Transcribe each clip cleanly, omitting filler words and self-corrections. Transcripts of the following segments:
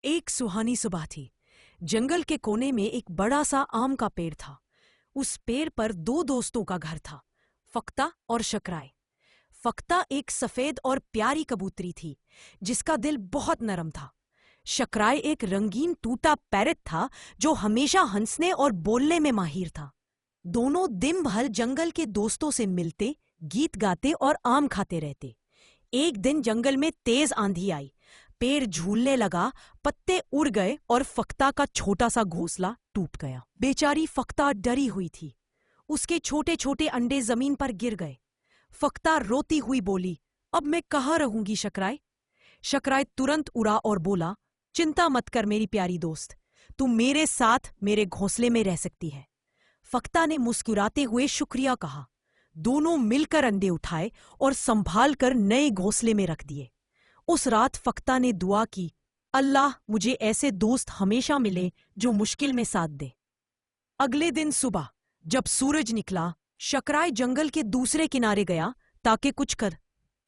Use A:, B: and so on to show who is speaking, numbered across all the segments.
A: एक सुहानी सुबह थी। जंगल के कोने में एक बड़ा सा आम का पेड़ था। उस पेड़ पर दो दोस्तों का घर था, फख्ता और शकराय। फख्ता एक सफेद और प्यारी कबूतरी थी जिसका दिल बहुत नरम था। शकराय एक रंगीन टूटा पैरट था जो हमेशा हंसने और बोलने में माहिर था। दोनों दिन भर जंगल के दोस्तों से मिलते, गीत गाते और आम खाते रहते। एक दिन जंगल में तेज आंधी आई। पेड़ झूलने लगा, पत्ते उड़ गए और फख्ता का छोटा सा घोंसला टूट गया। बेचारी फख्ता डरी हुई थी। उसके छोटे छोटे अंडे जमीन पर गिर गए। फख्ता रोती हुई बोली, अब मैं कहाँ रहूंगी शकराय? शकराय तुरंत उड़ा और बोला, चिंता मत कर मेरी प्यारी दोस्त, तू मेरे साथ मेरे घोंसले में रह सकती है। फख्ता ने मुस्कुराते हुए शुक्रिया कहा। दोनों मिलकर अंडे उठाए और संभाल कर नए घोंसले में रख दिए। उस रात फख्ता ने दुआ की, अल्लाह मुझे ऐसे दोस्त हमेशा मिले जो मुश्किल में साथ दे। अगले दिन सुबह जब सूरज निकला, शकराय जंगल के दूसरे किनारे गया ताकि कुछ कर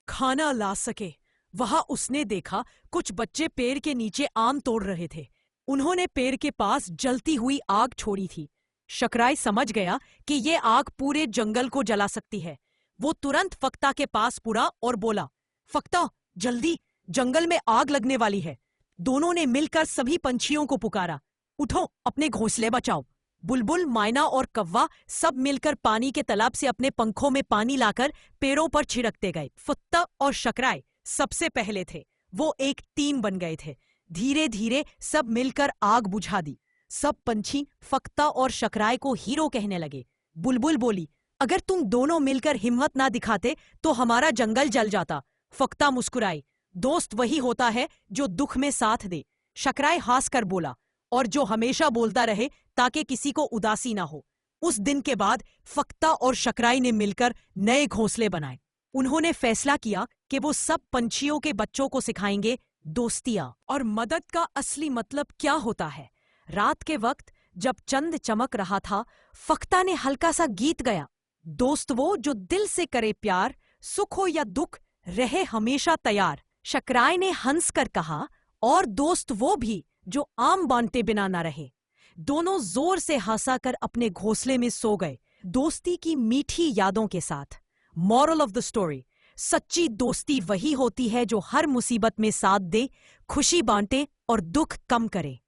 A: खाना ला सके। वहां उसने देखा कुछ बच्चे पेड़ के नीचे आम तोड़ रहे थे। उन्होंने पेड़ के पास जलती हुई आग छोड़ी थी। शकराय समझ गया कि ये आग पूरे जंगल को जला सकती है। वो तुरंत फख्ता के पास मुड़ा और बोला, फख्ता जल्दी, जंगल में आग लगने वाली है। दोनों ने मिलकर सभी पंछियों को पुकारा, उठो अपने घोंसले बचाओ। बुलबुल, मैना और कौवा सब मिलकर पानी के तालाब से अपने पंखों में पानी लाकर पेड़ों पर छिड़कते गए। फख्ता और शकराय सबसे पहले थे। वो एक टीम बन गए थे। धीरे धीरे सब मिलकर आग बुझा दी। सब पंछी फख्ता और शकराय को हीरो कहने लगे। बुलबुल बोली, अगर तुम दोनों मिलकर हिम्मत ना दिखाते तो हमारा जंगल जल जाता। फख्ता मुस्कुराई, दोस्त वही होता है जो दुख में साथ दे। शकराय हंस कर बोला, और जो हमेशा बोलता रहे ताकि किसी को उदासी ना हो। उस दिन के बाद फख्ता और शकराय ने मिलकर नए घोंसले बनाए। उन्होंने फैसला किया कि वो सब पंछियों के बच्चों को सिखाएंगे दोस्तियां और मदद का असली मतलब क्या होता है। रात के वक्त जब चंद चमक रहा था, फख्ता ने हल्का सा गीत गाया, दोस्त वो जो दिल से करे प्यार, सुख हो या दुख रहे हमेशा तैयार। शकराय ने हंस कर कहा, और दोस्त वो भी जो आम बांटे बिना ना रहे। दोनों जोर से हंसा कर अपने घोंसले में सो गए, दोस्ती की मीठी यादों के साथ। मॉरल ऑफ द स्टोरी, सच्ची दोस्ती वही होती है जो हर मुसीबत में साथ दे, खुशी बांटे और दुख कम करे।